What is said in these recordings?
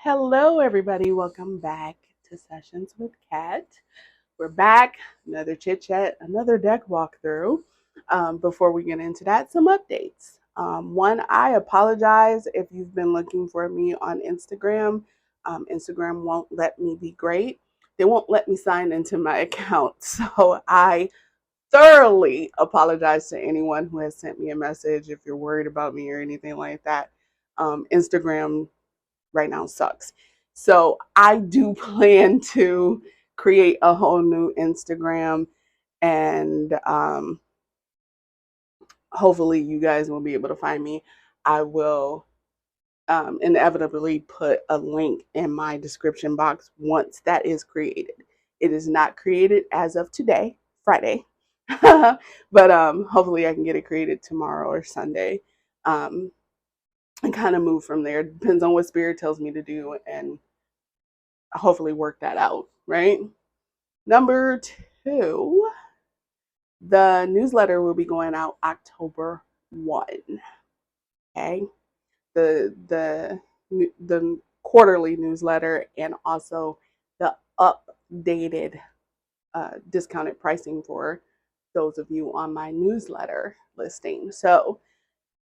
Hello, everybody. Welcome back to Sessions with Kat. We're back, another chit chat, another deck walkthrough. Before we get into that, some updates. One, I apologize if you've been looking for me on Instagram. Instagram won't let me be great. They won't let me sign into my account. So I thoroughly apologize to anyone who has sent me a message if you're worried about me or anything like that. Instagram right now sucks. So I do plan to create a whole new Instagram, and hopefully you guys will be able to find me. I will inevitably put a link in my description box once that is created. It is not created as of today, Friday, but hopefully I can get it created tomorrow or Sunday. And kind of move from there. Depends on what spirit tells me to do, and hopefully work that out, right? Number two, the newsletter will be going out October 1. Okay. The quarterly newsletter, and also the updated discounted pricing for those of you on my newsletter listing. So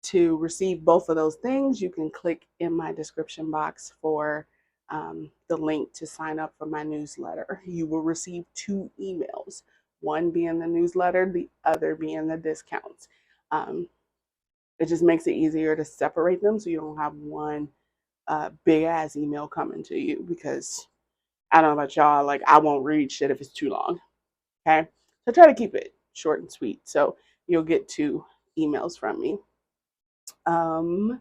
to receive both of those things, you can click in my description box for the link to sign up for my newsletter. You will receive 2 emails, one being the newsletter, the other being the discounts. It just makes it easier to separate them so you don't have one big ass email coming to you, because I don't know about y'all, like I won't read shit if it's too long. Okay. So try to keep it short and sweet. So you'll get 2 emails from me. Um,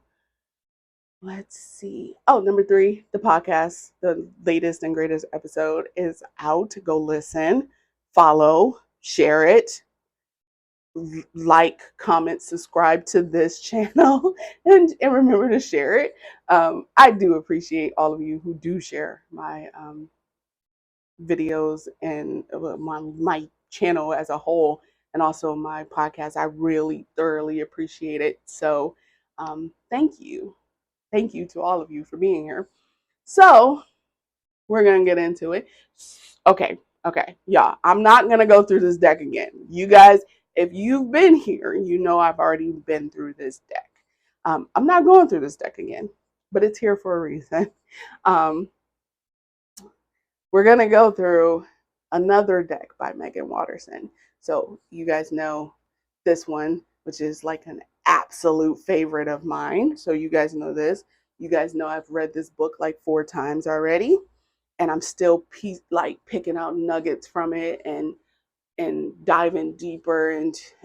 Let's see. Oh, number 3, the podcast, the latest and greatest episode is out. Go listen, follow, share it, like, comment, subscribe to this channel, and remember to share it. I do appreciate all of you who do share my videos and my channel as a whole, and also my podcast. I really thoroughly appreciate it. So thank you. Thank you to all of you for being here. So we're going to get into it. Okay. Y'all, I'm not going to go through this deck again. You guys, if you've been here, you know I've already been through this deck. I'm not going through this deck again, but it's here for a reason. We're going to go through another deck by Meggan Watterson. So you guys know this one, which is like an absolute favorite of mine. So you guys know this. You guys know I've read this book like 4 times already, and I'm still picking out nuggets from it and diving deeper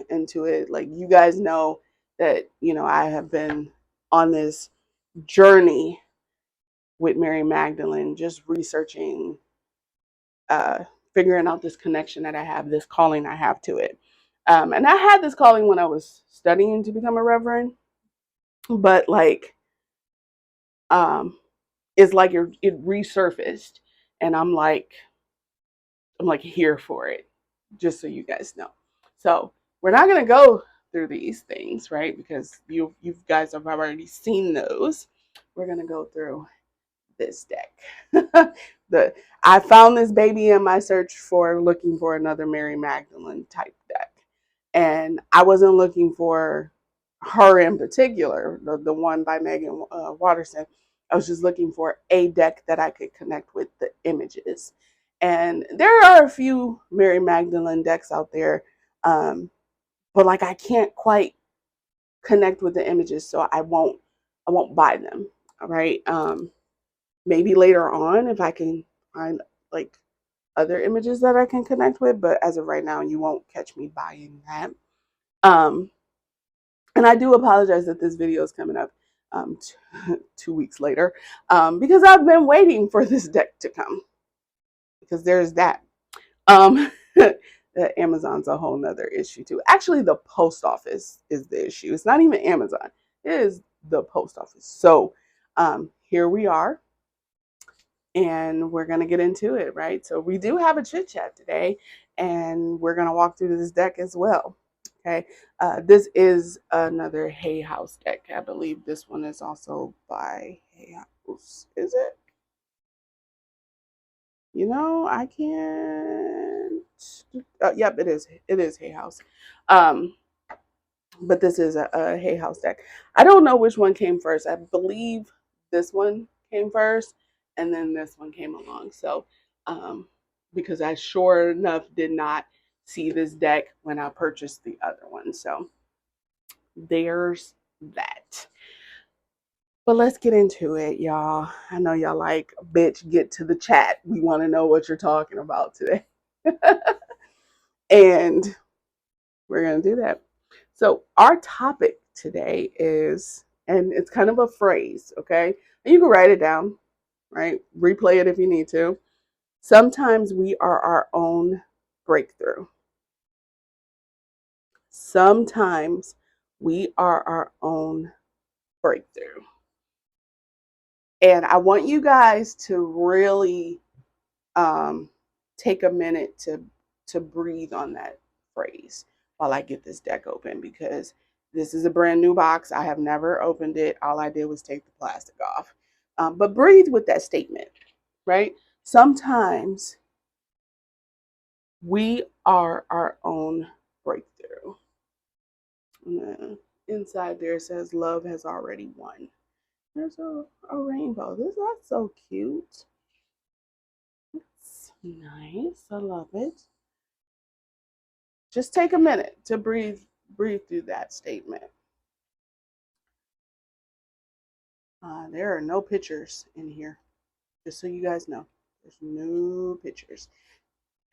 into it. Like, you guys know that, I have been on this journey with Mary Magdalene, just researching, figuring out this connection that I have, this calling I have to it. And I had this calling when I was studying to become a reverend, but it's like it resurfaced, and I'm like here for it, just so you guys know. So we're not gonna go through these things, right? Because you guys have already seen those. We're gonna go through this deck. I found this baby in my search for looking for another Mary Magdalene type deck, and I wasn't looking for her in particular, the one by Meggan Watterson. I was just looking for a deck that I could connect with the images. And there are a few Mary Magdalene decks out there, but I can't quite connect with the images, so I won't buy them. All right. Maybe later on if I can find other images that I can connect with, but as of right now, you won't catch me buying that. And I do apologize that this video is coming up 2 weeks later, because I've been waiting for this deck to come, because there's that. The Amazon's a whole nother issue too. Actually, the post office is the issue. It's not even Amazon. It is the post office. So here we are, and we're going to get into it, right? So we do have a chit chat today, and we're going to walk through this deck as well. Okay. This is another Hay House deck. I believe this one is also by Hay House. Is it? You know, I can't. Yep, it is. It is Hay House. Um, but this is a Hay House deck. I don't know which one came first. I believe this one came first, and then this one came along. So, because I sure enough did not see this deck when I purchased the other one. So there's that. But let's get into it, y'all. I know y'all like, bitch, get to the chat. We want to know what you're talking about today. And we're going to do that. So, our topic today is, and it's kind of a phrase, okay? And you can write it down, right? Replay it if you need to. Sometimes we are our own breakthrough. Sometimes we are our own breakthrough. And I want you guys to really take a minute to breathe on that phrase while I get this deck open, because this is a brand new box. I have never opened it. All I did was take the plastic off. But breathe with that statement, right? Sometimes we are our own breakthrough. Inside there says love has already won. There's a rainbow. That's so cute. It's nice. I love it. Just take a minute to breathe through that statement. There are no pictures in here, just so you guys know. There's no pictures.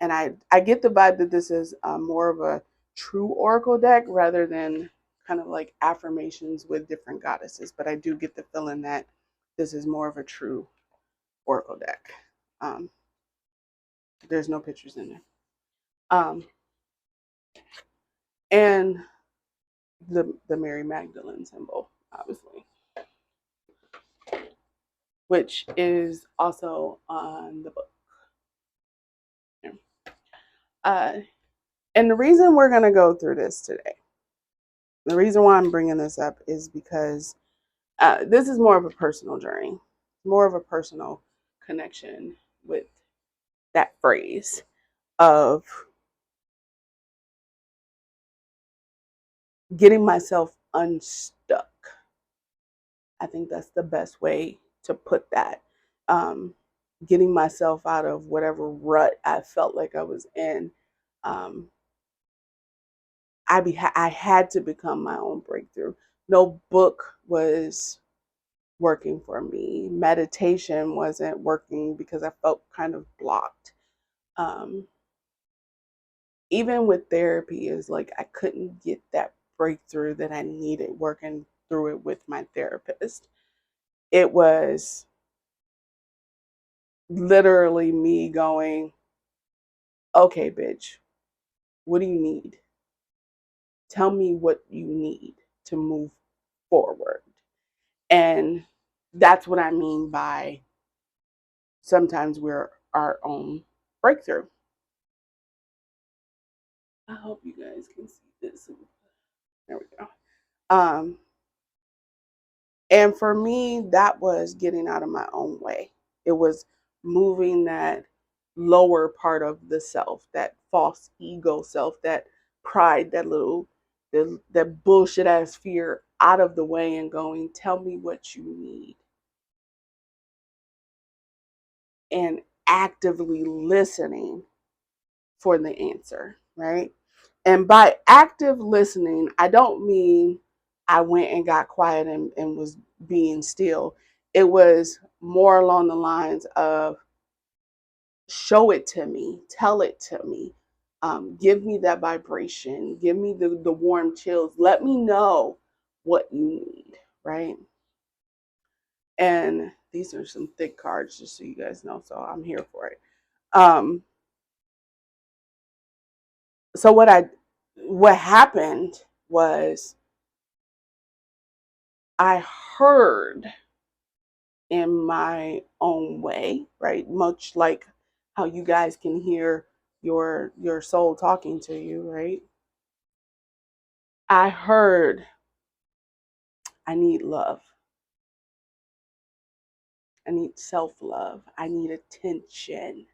And I get the vibe that this is more of a true oracle deck rather than kind of like affirmations with different goddesses. But I do get the feeling that this is more of a true oracle deck. Um, there's no pictures in there. And the Mary Magdalene symbol, obviously, which is also on the book. Uh, and the reason we're going to go through this today, the reason why I'm bringing this up is because this is more of a personal journey, more of a personal connection with that phrase of getting myself unstuck. I think that's the best way to put that. Getting myself out of whatever rut I felt like I was in. Um, I had to become my own breakthrough. No book was working for me. Meditation wasn't working because I felt kind of blocked. Um, Even with therapy, is like I couldn't get that breakthrough that I needed working through it with my therapist. It was literally me going, okay, bitch, what do you need? Tell me what you need to move forward. And that's what I mean by sometimes we're our own breakthrough. I hope you guys can see this. There we go. Um, and for me, that was getting out of my own way. It was moving that lower part of the self, that false ego self, that pride, that bullshit ass fear out of the way and going, tell me what you need. And actively listening for the answer, right? And by active listening, I don't mean I went and got quiet and was being still. It was more along the lines of show it to me, tell it to me, give me that vibration, give me the warm chills, let me know what you need, right? And these are some thick cards, just so you guys know, so I'm here for it. Um, so what happened was I heard in my own way, right? Much like how you guys can hear your soul talking to you, right? I heard I need love. I need self-love. I need attention.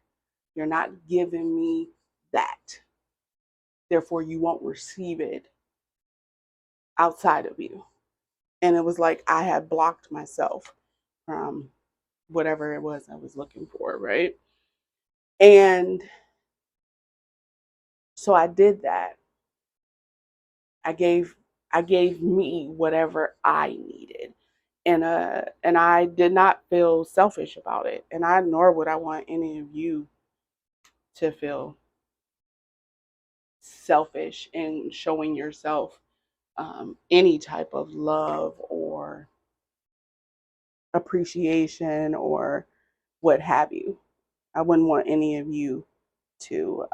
You're not giving me that. Therefore, you won't receive it outside of you. And it was like I had blocked myself from whatever it was I was looking for, right? And so I did that. I gave me whatever I needed. And I did not feel selfish about it. And I nor would I want any of you to feel selfish in showing yourself any type of love or appreciation or what have you. I wouldn't want any of you to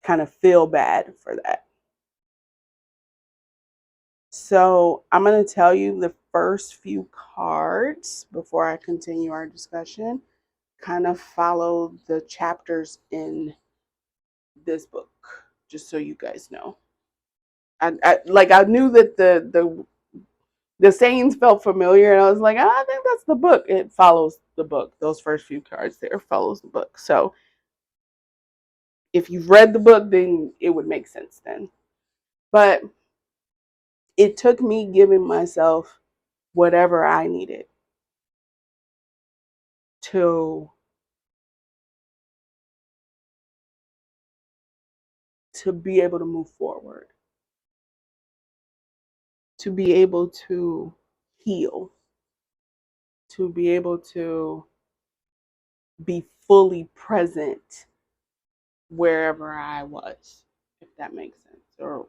kind of feel bad for that. So I'm going to tell you the first few cards before I continue our discussion. Kind of follow the chapters in this book, just so you guys know. I knew that the sayings felt familiar, and I was like, oh, I think that's the book. It follows the book. Those first few cards there follows the book. So if you've read the book, then it would make sense then. But it took me giving myself whatever I needed to be able to move forward, to be able to heal, to be able to be fully present wherever I was, if that makes sense, or,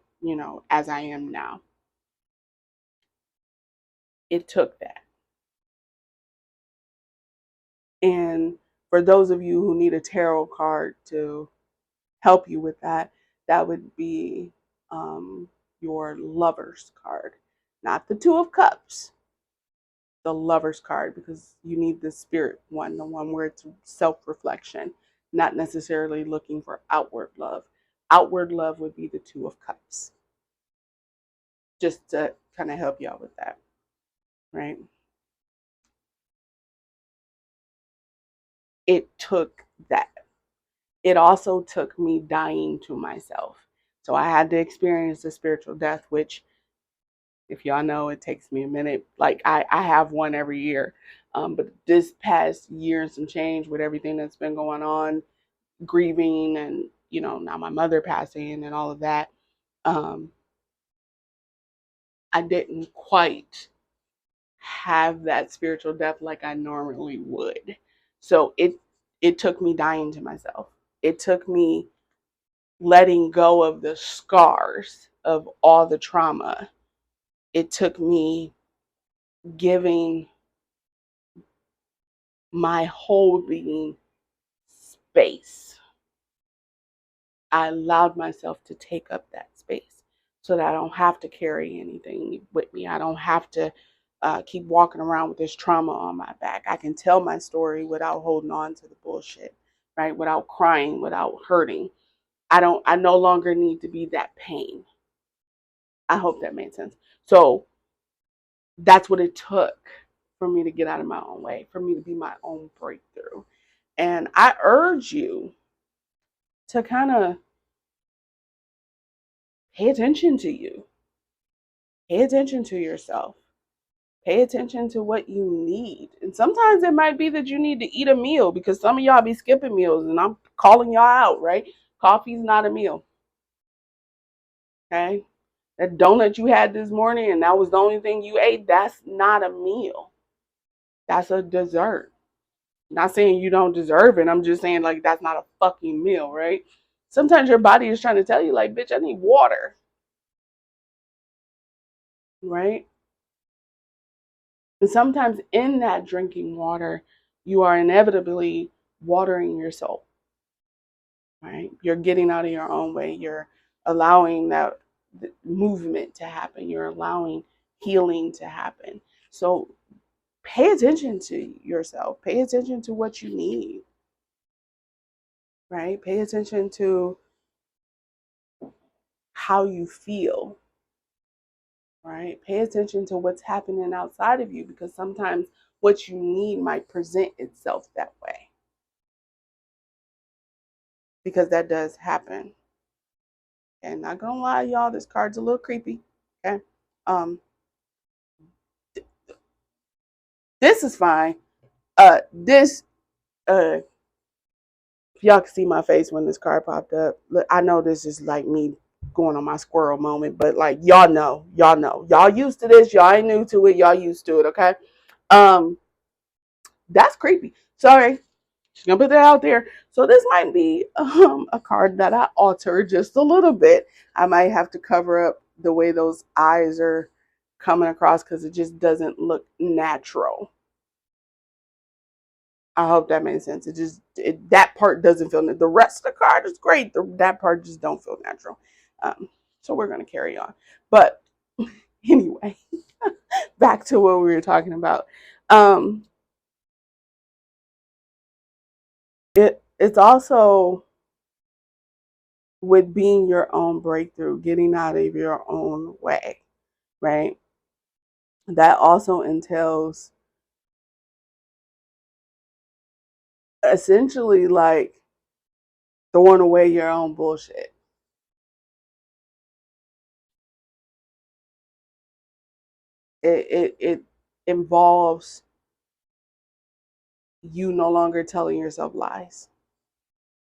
as I am now. It took that. And for those of you who need a tarot card to help you with that, that would be your Lover's card, not the Two of Cups, the Lover's card, because you need the Spirit one, the one where it's self-reflection, not necessarily looking for outward love. Outward love would be the Two of Cups, just to kind of help you out with that, right? It took that. It also took me dying to myself. So I had to experience the spiritual death, which, if y'all know, it takes me a minute. Like I have one every year. But this past year and some change, with everything that's been going on, grieving, and now my mother passing and all of that, I didn't quite have that spiritual death like I normally would. So it took me dying to myself. It took me letting go of the scars of all the trauma. It took me giving my whole being space. I allowed myself to take up that space so that I don't have to carry anything with me. I don't have to keep walking around with this trauma on my back. I can tell my story without holding on to the bullshit, right? Without crying, without hurting. I no longer need to be that pain. I hope that made sense. So that's what it took for me to get out of my own way, for me to be my own breakthrough. And I urge you to kind of pay attention to you, pay attention to yourself, pay attention to what you need. And sometimes it might be that you need to eat a meal, because some of y'all be skipping meals, and I'm calling y'all out, right? Coffee's not a meal. Okay? That donut you had this morning and that was the only thing you ate, that's not a meal. That's a dessert. Not saying you don't deserve it. I'm just saying, like, that's not a fucking meal, right? Sometimes your body is trying to tell you, like, bitch, I need water, right? And sometimes in that drinking water, you are inevitably watering your soul, right? You're getting out of your own way. You're allowing that movement to happen. You're allowing healing to happen. So pay attention to yourself. Pay attention to what you need, right? Pay attention to how you feel, right? Pay attention to what's happening outside of you, because sometimes what you need might present itself that way. Because that does happen. And not gonna lie, y'all, this card's a little creepy. Okay. This is fine. This if y'all can see my face when this card popped up. Look, I know this is like me going on my squirrel moment, but like y'all know. Y'all used to this, y'all ain't new to it, y'all used to it, okay? That's creepy. Sorry. Just gonna put that out there. So this might be a card that I alter just a little bit. I might have to cover up the way those eyes are coming across because it just doesn't look natural. I hope that made sense. That part doesn't feel. The rest of the card is great. That part just don't feel natural. So we're gonna carry on. But anyway, back to what we were talking about. It's also with being your own breakthrough, getting out of your own way, right? That also entails essentially like throwing away your own bullshit. It involves you no longer telling yourself lies.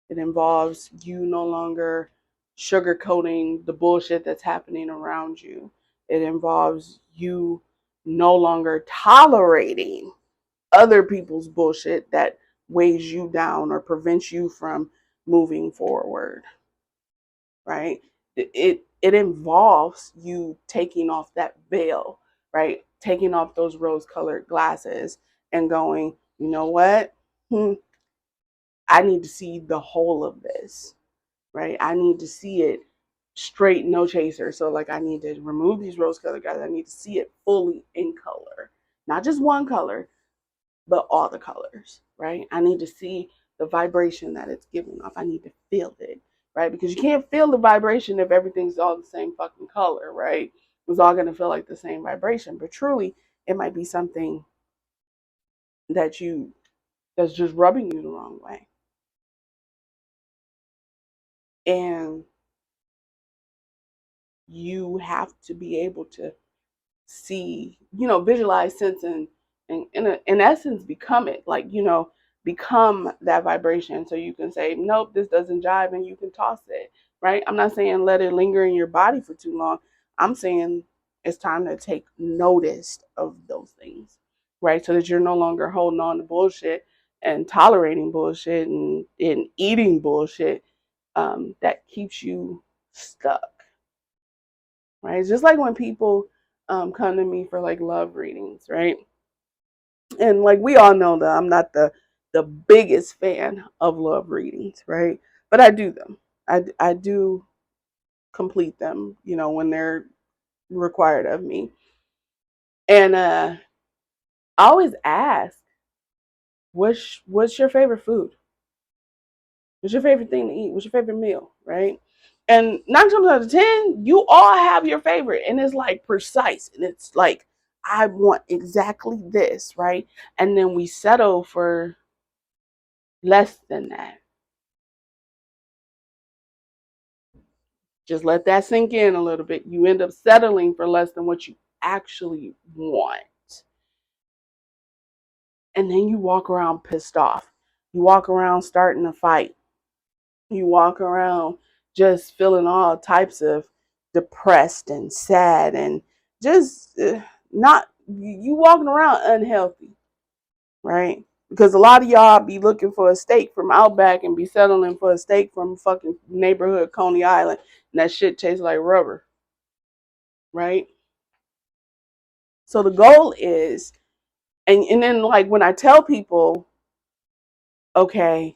It involves you no longer sugarcoating the bullshit that's happening around you. It involves you no longer tolerating other people's bullshit that weighs you down or prevents you from moving forward, right? It involves you taking off that veil, right? Taking off those rose-colored glasses and going, you know what? I need to see the whole of this, right? I need to see it straight, no chaser. So like I need to remove these rose-colored glasses. I need to see it fully in color, not just one color, but all the colors, right? I need to see the vibration that it's giving off. I need to feel it, right? Because you can't feel the vibration if everything's all the same fucking color, right? It's all going to feel like the same vibration. But truly, it might be something that that's just rubbing you the wrong way. And you have to be able to see, visualize, sense, and in essence, become it. Like, become that vibration so you can say, nope, this doesn't jive, and you can toss it, right? I'm not saying let it linger in your body for too long. I'm saying it's time to take notice of those things, right? So that you're no longer holding on to bullshit and tolerating bullshit and eating bullshit that keeps you stuck, right? It's just like when people come to me for like love readings, right? And like we all know that I'm not the biggest fan of love readings, right? But I do them. I do complete them, when they're required of me. And I always ask, what's your favorite food? What's your favorite thing to eat? What's your favorite meal, right? And 9 times out of 10, you all have your favorite, and it's like precise, and it's like I want exactly this, right? And then we settle for less than that. Just let that sink in a little bit. You end up settling for less than what you actually want. And then you walk around pissed off. You walk around starting a fight. You walk around just feeling all types of depressed and sad and just not, you walking around unhealthy, right? Because a lot of y'all be looking for a steak from Outback and be settling for a steak from fucking neighborhood Coney Island, and that shit tastes like rubber, right? So the goal is, and then like when I tell people, okay,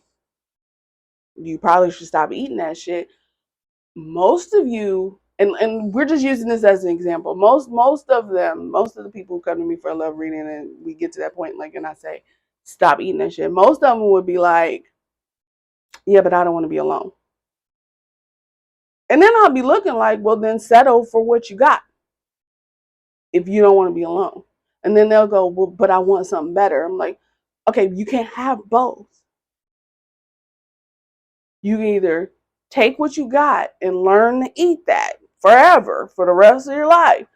you probably should stop eating that shit. Most of you, and we're just using this as an example. Most of the people who come to me for a love reading, and we get to that point, like, and I say, stop eating that shit. Most of them would be like, yeah, but I don't want to be alone. And then I'll be looking like, well, then settle for what you got if you don't want to be alone. And then they'll go, well, but I want something better. I'm like, okay, you can't have both. You can either take what you got and learn to eat that forever for the rest of your life,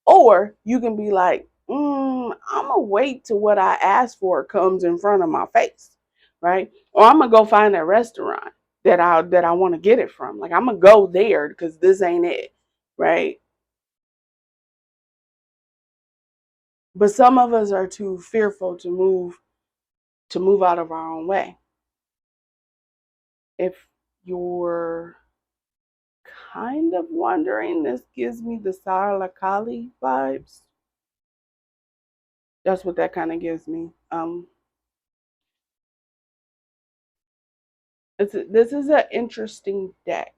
or you can be like, I'm gonna wait till what I asked for comes in front of my face, right? Or I'm gonna go find that restaurant that I want to get it from. Like I'm gonna go there because this ain't it, right? But some of us are too fearful to move out of our own way. If you're kind of wondering, this gives me the Sarah Kali vibes. That's what that kind of gives me. This is an interesting deck.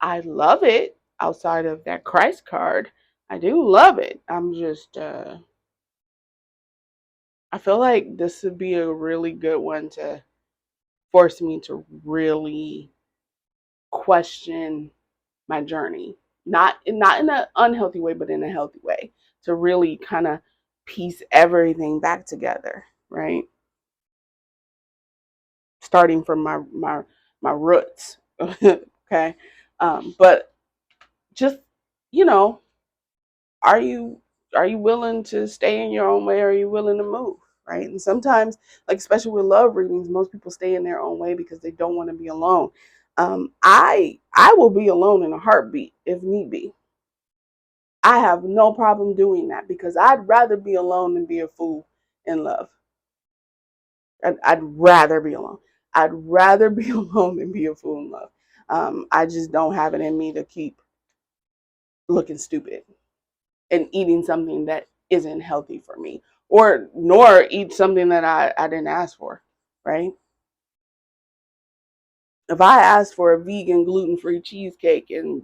I love it. Outside of that Christ card, I do love it. I feel like this would be a really good one to force me to really question my journey. Not in an unhealthy way, but in a healthy way. To really kind of piece everything back together, right? Starting from my roots. Okay. But just, you know, are you willing to stay in your own way, or are you willing to move? Right. And sometimes, like especially with love readings, most people stay in their own way because they don't want to be alone. I will be alone in a heartbeat if need be. I have no problem doing that because I'd rather be alone than be a fool in love. I'd rather be alone. I'd rather be alone than be a fool in love. I just don't have it in me to keep looking stupid and eating something that isn't healthy for me, or nor eat something that I didn't ask for, right? If I ask for a vegan gluten-free cheesecake and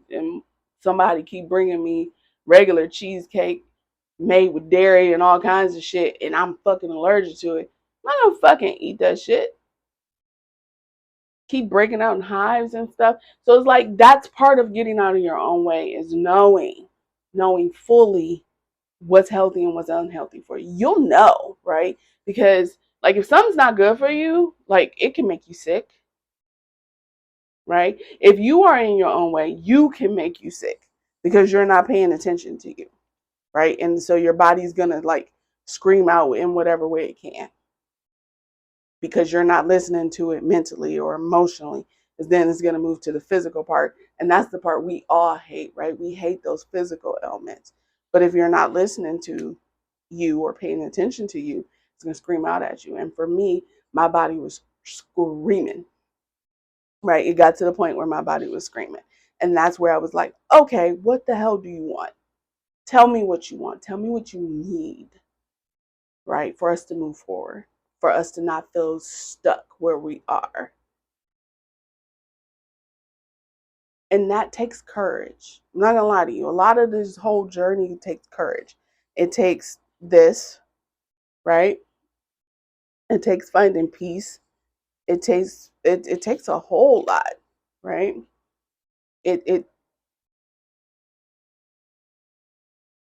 somebody keep bringing me regular cheesecake made with dairy and all kinds of shit and I'm fucking allergic to it, I'm not gonna fucking eat that shit. Keep breaking out in hives and stuff. So it's like that's part of getting out of your own way, is knowing fully what's healthy and what's unhealthy for you. You'll know, right? Because like if something's not good for you, like it can make you sick, right? If you are in your own way, you can make you sick because you're not paying attention to you, right? And so your body's gonna like scream out in whatever way it can because you're not listening to it mentally or emotionally. Because then it's gonna move to the physical part, and that's the part we all hate, right? We hate those physical ailments. But if you're not listening to you or paying attention to you, it's gonna scream out at you. And for me, my body was screaming, right? It got to the point where my body was screaming. And that's where I was like, okay, what the hell do you want? Tell me what you want. Tell me what you need, right? For us to move forward, for us to not feel stuck where we are. And that takes courage. I'm not gonna lie to you. A lot of this whole journey takes courage. It takes this, right? It takes finding peace. It takes a whole lot, right? It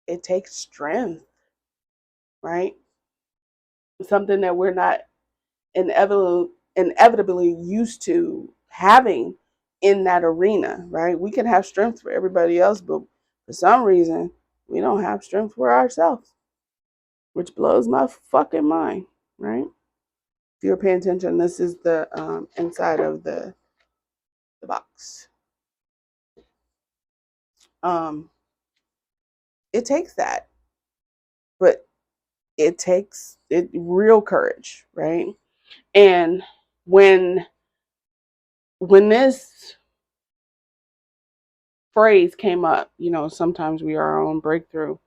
it takes strength, right? Something that we're not inevitably used to having in that arena, right? We can have strength for everybody else, but for some reason, we don't have strength for ourselves, which blows my fucking mind, right? If you're paying attention, this is the inside of the box. Um, it takes that, but it takes real courage, right? And when this phrase came up, sometimes we are our own breakthrough,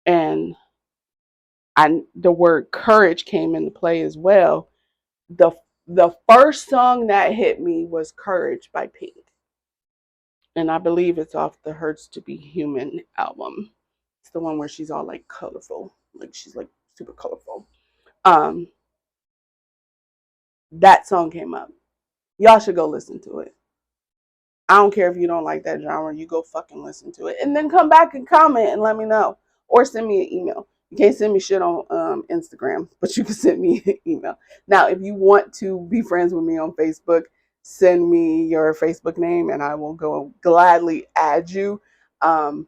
and the word courage came into play as well. The the first song that hit me was Courage by Pink. And I believe it's off the Hurts to Be Human album. It's the one where she's all like colorful. Like she's like super colorful. Um that song came up. Y'all should go listen to it. I don't care if you don't like that genre, you go fucking listen to it. And then come back and comment and let me know. Or send me an email. You can't send me shit on Instagram, but you can send me an email. Now, if you want to be friends with me on Facebook, send me your Facebook name and I will go gladly add you. Um,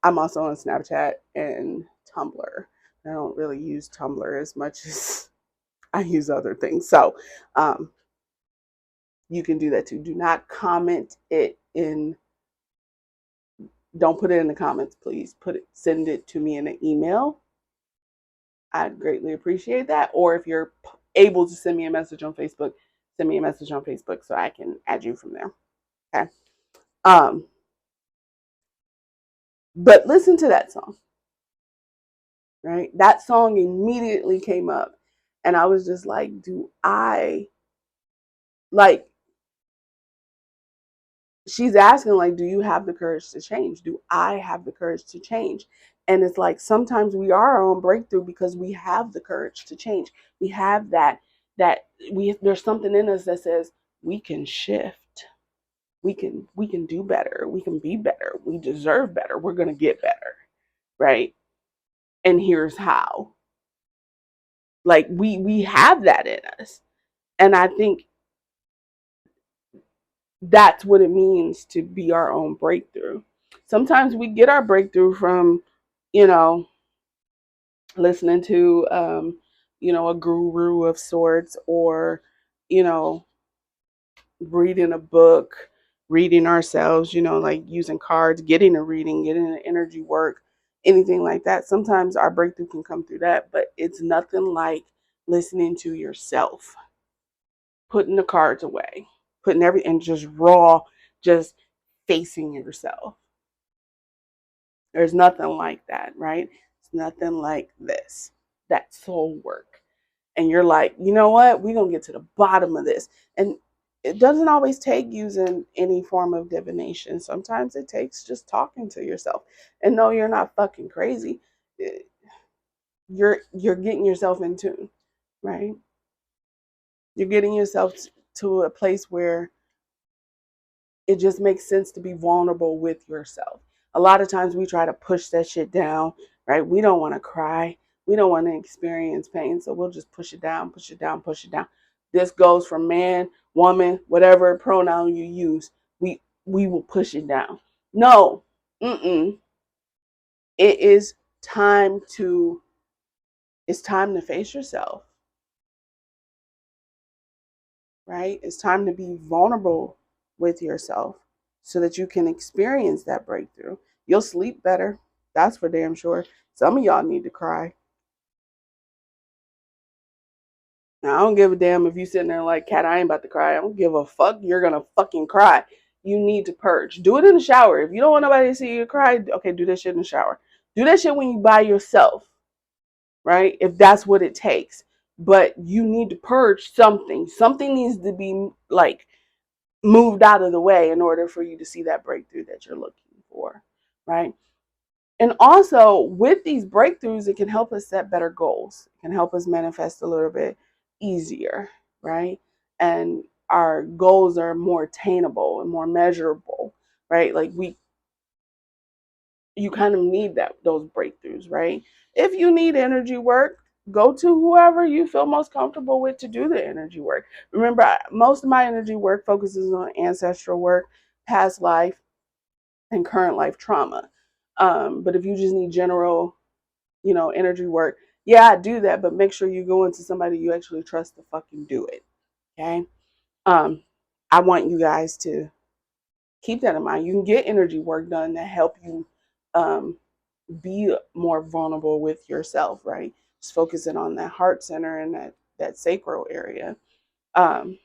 I'm also on Snapchat and Tumblr. I don't really use Tumblr as much as I use other things. So um, you can do that too. Do not comment it in, don't put it in the comments, please. Send it to me in an email. I'd greatly appreciate that. Or if you're able to send me a message on Facebook, send me a message on Facebook so I can add you from there. Okay. Um, but listen to that song, right? That song immediately came up. And I was just like, do I, like, she's asking, like, do you have the courage to change? Do I have the courage to change? And it's like, sometimes we are our own breakthrough because we have the courage to change. We have there's something in us that says we can shift. We can do better. We can be better. We deserve better. We're going to get better. Right? And here's how. Like we have that in us. And I think that's what it means to be our own breakthrough. Sometimes we get our breakthrough from, you know, listening to, a guru of sorts, or, you know, reading a book, reading ourselves, like using cards, getting a reading, getting an energy work, anything like that. Sometimes our breakthrough can come through that, but it's nothing like listening to yourself, putting the cards away, putting everything just raw, just facing yourself. There's nothing like that, right? It's nothing like this. That soul work. And you're like, you know what? We're going to get to the bottom of this. And it doesn't always take using any form of divination. Sometimes it takes just talking to yourself. And no, you're not fucking crazy. You're getting yourself in tune, right? You're getting yourself to a place where it just makes sense to be vulnerable with yourself. A lot of times we try to push that shit down, right? We don't want to cry. We don't want to experience pain. So we'll just push it down, push it down, push it down. This goes from man, woman, whatever pronoun you use. We will push it down. No, it is time to, it's time to face yourself, right? It's time to be vulnerable with yourself so that you can experience that breakthrough. You'll sleep better. That's for damn sure. Some of y'all need to cry. Now, I don't give a damn if you sitting there like, Cat, I ain't about to cry. I don't give a fuck. You're going to fucking cry. You need to purge. Do it in the shower. If you don't want nobody to see you cry, okay, do that shit in the shower. Do that shit when you by yourself, right? If that's what it takes. But you need to purge something. Something needs to be like moved out of the way in order for you to see that breakthrough that you're looking for, right? And also with these breakthroughs, it can help us set better goals. It can help us manifest a little bit easier, right? And our goals are more attainable and more measurable, right? Like you kind of need those breakthroughs, right? If you need energy work, go to whoever you feel most comfortable with to do the energy work. Remember, most of my energy work focuses on ancestral work, past life, and current life trauma. But if you just need general, energy work, yeah, I do that, but make sure you go into somebody you actually trust to fucking do it. Okay. I want you guys to keep that in mind. You can get energy work done to help you um, be more vulnerable with yourself, right? Just focusing on that heart center and that sacral area. Um,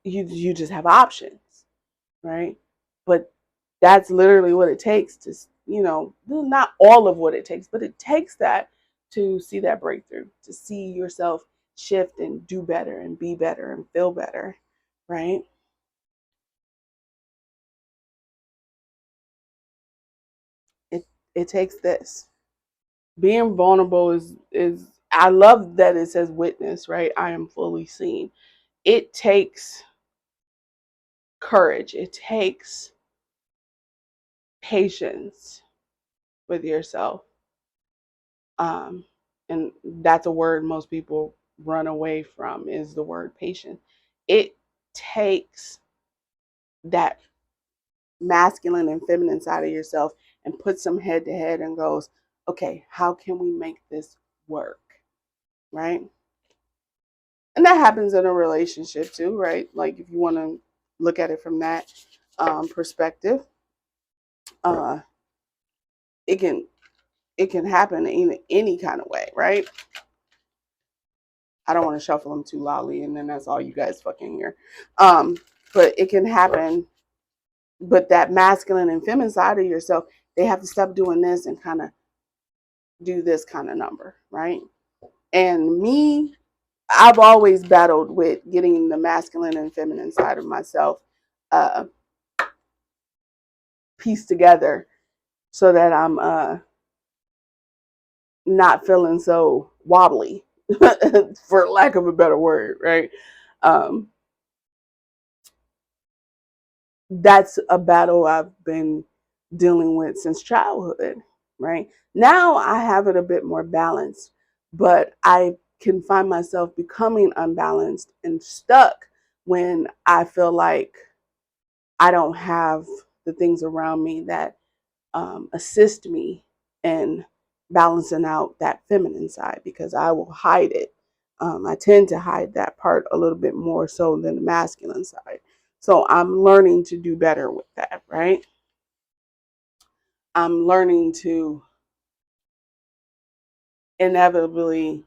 you just have options, right? But that's literally what it takes to, not all of what it takes, but it takes that to see that breakthrough, to see yourself shift and do better and be better and feel better, right? It takes this. Being vulnerable is I love that it says witness, right? I am fully seen. It takes courage. It takes patience. with yourself. And that's a word most people run away from, is the word patient. It takes that masculine and feminine side of yourself and puts them head to head and goes, okay, how can we make this work? Right? And that happens in a relationship too, right? Like if you want to look at it from that perspective, uh, it can happen in any kind of way, right? I don't want to shuffle them too loudly, and then that's all you guys fucking hear. But it can happen. But that masculine and feminine side of yourself, they have to stop doing this and kind of do this kind of number, right? And me, I've always battled with getting the masculine and feminine side of myself uh, pieced together so that I'm not feeling so wobbly, for lack of a better word, right? Um, that's a battle I've been dealing with since childhood, right? Now I have it a bit more balanced, but I can find myself becoming unbalanced and stuck when I feel like I don't have the things around me that assist me in balancing out that feminine side, because I will hide it. I tend to hide that part a little bit more so than the masculine side. So I'm learning to do better with that, right? I'm learning to inevitably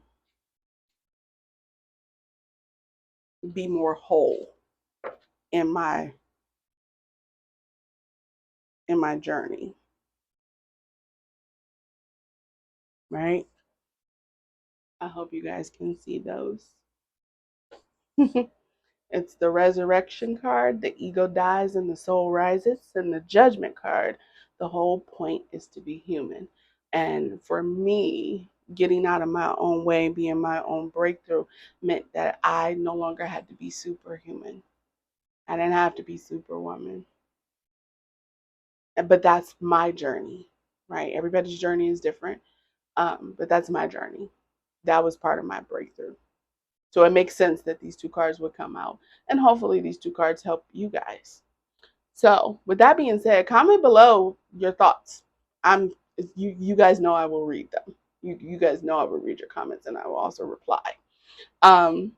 be more whole in my journey, right? I hope you guys can see those. It's the resurrection card, the ego dies and the soul rises, and the judgment card. The whole point is to be human. And for me, getting out of my own way, being my own breakthrough, meant that I no longer had to be superhuman. I didn't have to be superwoman. But that's my journey, right? Everybody's journey is different. But that's my journey. That was part of my breakthrough. So it makes sense that these two cards would come out. And hopefully these two cards help you guys. So with that being said, comment below your thoughts. I'm you guys know I will read them. You guys know I will read your comments and I will also reply. Um,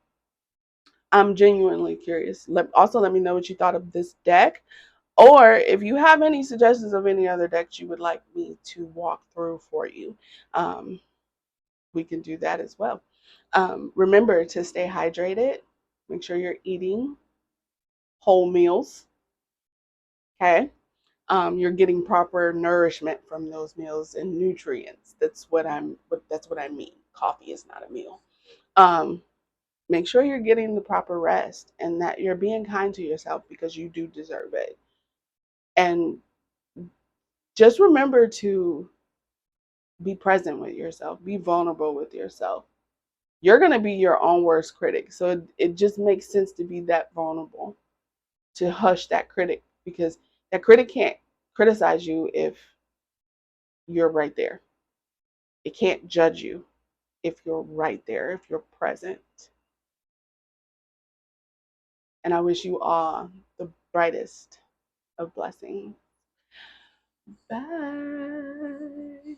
I'm genuinely curious. Let me know what you thought of this deck. Or if you have any suggestions of any other decks you would like me to walk through for you, we can do that as well. Remember to stay hydrated. Make sure you're eating whole meals. Okay. You're getting proper nourishment from those meals and nutrients. That's what I mean. Coffee is not a meal. Um, Make sure you're getting the proper rest and that you're being kind to yourself because you do deserve it. And just remember to be present with yourself, be vulnerable with yourself. You're going to be your own worst critic. So it just makes sense to be that vulnerable, to hush that critic, because that critic can't criticize you if you're right there. It can't judge you if you're right there, if you're present. And I wish you all the brightest of blessings. Bye.